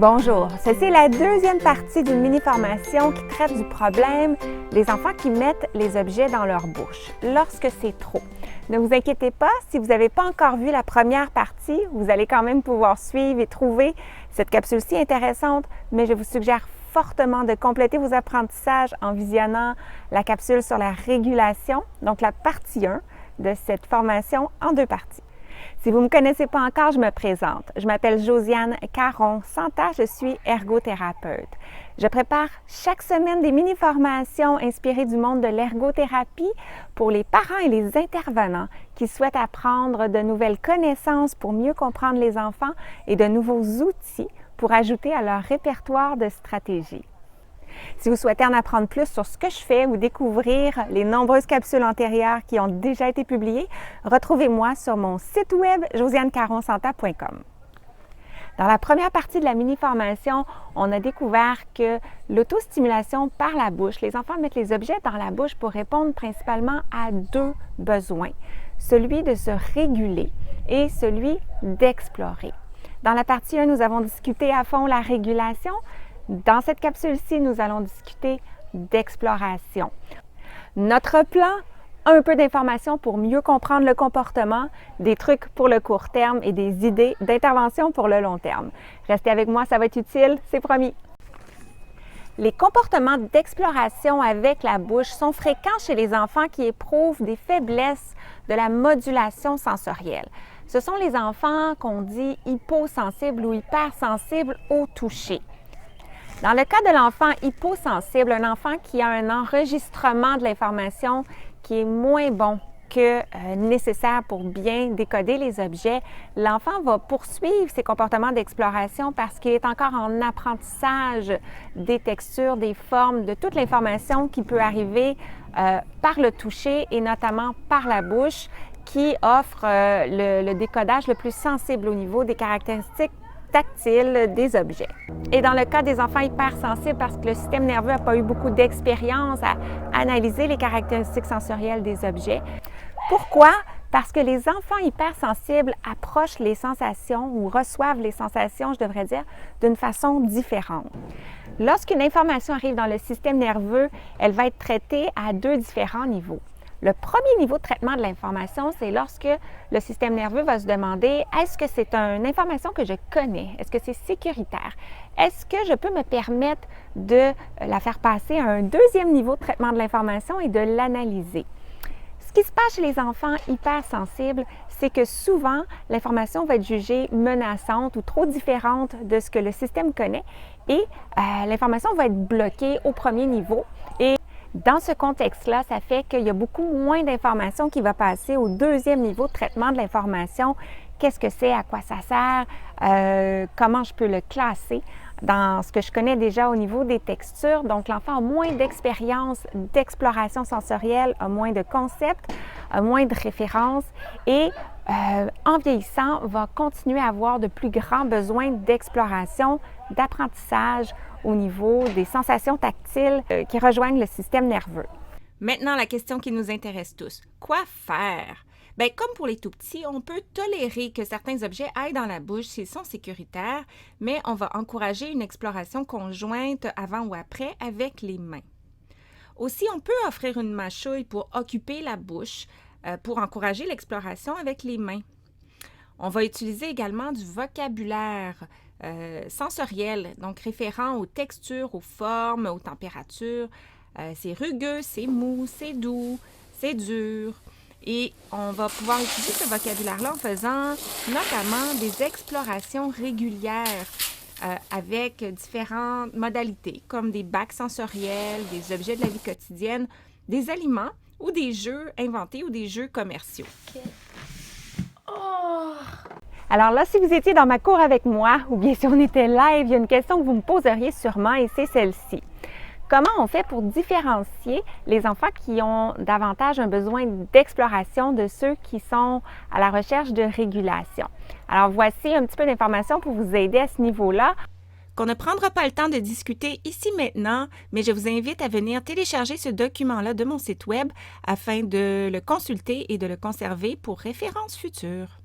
Bonjour, ceci est la deuxième partie d'une mini-formation qui traite du problème des enfants qui mettent les objets dans leur bouche lorsque c'est trop. Ne vous inquiétez pas, si vous n'avez pas encore vu la première partie, vous allez quand même pouvoir suivre et trouver cette capsule-ci intéressante, mais je vous suggère fortement de compléter vos apprentissages en visionnant la capsule sur la régulation, donc la partie 1 de cette formation en deux parties. Si vous ne me connaissez pas encore, je me présente. Je m'appelle Josiane Caron-Santa, je suis ergothérapeute. Je prépare chaque semaine des mini-formations inspirées du monde de l'ergothérapie pour les parents et les intervenants qui souhaitent apprendre de nouvelles connaissances pour mieux comprendre les enfants et de nouveaux outils pour ajouter à leur répertoire de stratégies. Si vous souhaitez en apprendre plus sur ce que je fais ou découvrir les nombreuses capsules antérieures qui ont déjà été publiées, retrouvez-moi sur mon site web josianecaronsanta.com. Dans la première partie de la mini-formation, on a découvert que l'autostimulation par la bouche, les enfants mettent les objets dans la bouche pour répondre principalement à deux besoins, celui de se réguler et celui d'explorer. Dans la partie 1, nous avons discuté à fond la régulation. Dans cette capsule-ci, nous allons discuter d'exploration. Notre plan, un peu d'informations pour mieux comprendre le comportement, des trucs pour le court terme et des idées d'intervention pour le long terme. Restez avec moi, ça va être utile, c'est promis. Les comportements d'exploration avec la bouche sont fréquents chez les enfants qui éprouvent des faiblesses de la modulation sensorielle. Ce sont les enfants qu'on dit hyposensibles ou hypersensibles au toucher. Dans le cas de l'enfant hyposensible, un enfant qui a un enregistrement de l'information qui est moins bon que nécessaire pour bien décoder les objets, l'enfant va poursuivre ses comportements d'exploration parce qu'il est encore en apprentissage des textures, des formes, de toute l'information qui peut arriver par le toucher et notamment par la bouche qui offre le décodage le plus sensible au niveau des caractéristiques tactile des objets. Et dans le cas des enfants hypersensibles, parce que le système nerveux n'a pas eu beaucoup d'expérience à analyser les caractéristiques sensorielles des objets. Pourquoi? Parce que les enfants hypersensibles approchent les sensations ou reçoivent les sensations, je devrais dire, d'une façon différente. Lorsqu'une information arrive dans le système nerveux, elle va être traitée à deux différents niveaux. Le premier niveau de traitement de l'information, c'est lorsque le système nerveux va se demander « Est-ce que c'est une information que je connais? Est-ce que c'est sécuritaire? Est-ce que je peux me permettre de la faire passer à un deuxième niveau de traitement de l'information et de l'analyser? » Ce qui se passe chez les enfants hypersensibles, c'est que souvent, l'information va être jugée menaçante ou trop différente de ce que le système connaît et l'information va être bloquée au premier niveau. Et dans ce contexte-là, ça fait qu'il y a beaucoup moins d'informations qui va passer au deuxième niveau de traitement de l'information. Qu'est-ce que c'est, à quoi ça sert, comment je peux le classer dans ce que je connais déjà au niveau des textures. Donc, l'enfant a moins d'expérience d'exploration sensorielle, a moins de concepts, a moins de références et en vieillissant, va continuer à avoir de plus grands besoins d'exploration, d'apprentissage au niveau des sensations tactiles qui rejoignent le système nerveux. Maintenant, la question qui nous intéresse tous. Quoi faire? Bien, comme pour les tout-petits, on peut tolérer que certains objets aillent dans la bouche s'ils sont sécuritaires, mais on va encourager une exploration conjointe avant ou après avec les mains. Aussi, on peut offrir une mâchouille pour occuper la bouche, pour encourager l'exploration avec les mains. On va utiliser également du vocabulaire sensoriel, donc référent aux textures, aux formes, aux températures. C'est rugueux, c'est mou, c'est doux, c'est dur. Et on va pouvoir utiliser ce vocabulaire-là en faisant notamment des explorations régulières avec différentes modalités, comme des bacs sensoriels, des objets de la vie quotidienne, des aliments ou des jeux inventés ou des jeux commerciaux. Okay. Oh! Alors là, si vous étiez dans ma cour avec moi, ou bien si on était live, il y a une question que vous me poseriez sûrement et c'est celle-ci. Comment on fait pour différencier les enfants qui ont davantage un besoin d'exploration de ceux qui sont à la recherche de régulation? Alors voici un petit peu d'informations pour vous aider à ce niveau-là. Qu'on ne prendra pas le temps de discuter ici maintenant, mais je vous invite à venir télécharger ce document-là de mon site web afin de le consulter et de le conserver pour référence future.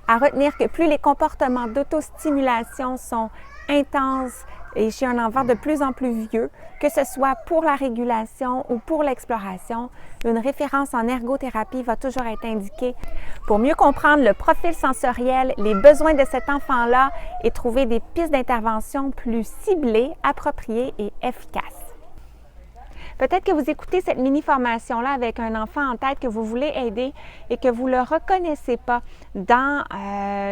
À retenir que plus les comportements d'autostimulation sont intenses et chez un enfant de plus en plus vieux, que ce soit pour la régulation ou pour l'exploration, une référence en ergothérapie va toujours être indiquée pour mieux comprendre le profil sensoriel, les besoins de cet enfant-là et trouver des pistes d'intervention plus ciblées, appropriées et efficaces. Peut-être que vous écoutez cette mini-formation-là avec un enfant en tête que vous voulez aider et que vous ne le reconnaissez pas dans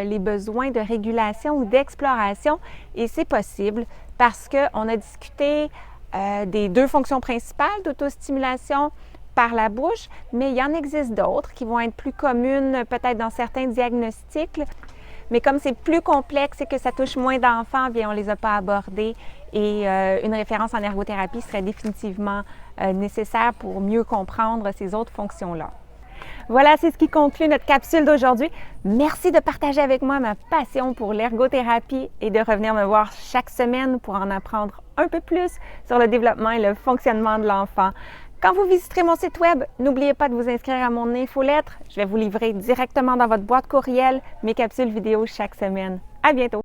les besoins de régulation ou d'exploration. Et c'est possible parce qu'on a discuté des 2 fonctions principales d'autostimulation par la bouche, mais il y en existe d'autres qui vont être plus communes peut-être dans certains diagnostics. Mais comme c'est plus complexe et que ça touche moins d'enfants, bien, on ne les a pas abordés et une référence en ergothérapie serait définitivement nécessaire pour mieux comprendre ces autres fonctions-là. Voilà, c'est ce qui conclut notre capsule d'aujourd'hui. Merci de partager avec moi ma passion pour l'ergothérapie et de revenir me voir chaque semaine pour en apprendre un peu plus sur le développement et le fonctionnement de l'enfant. Quand vous visiterez mon site web, n'oubliez pas de vous inscrire à mon infolettre. Je vais vous livrer directement dans votre boîte courriel mes capsules vidéo chaque semaine. À bientôt!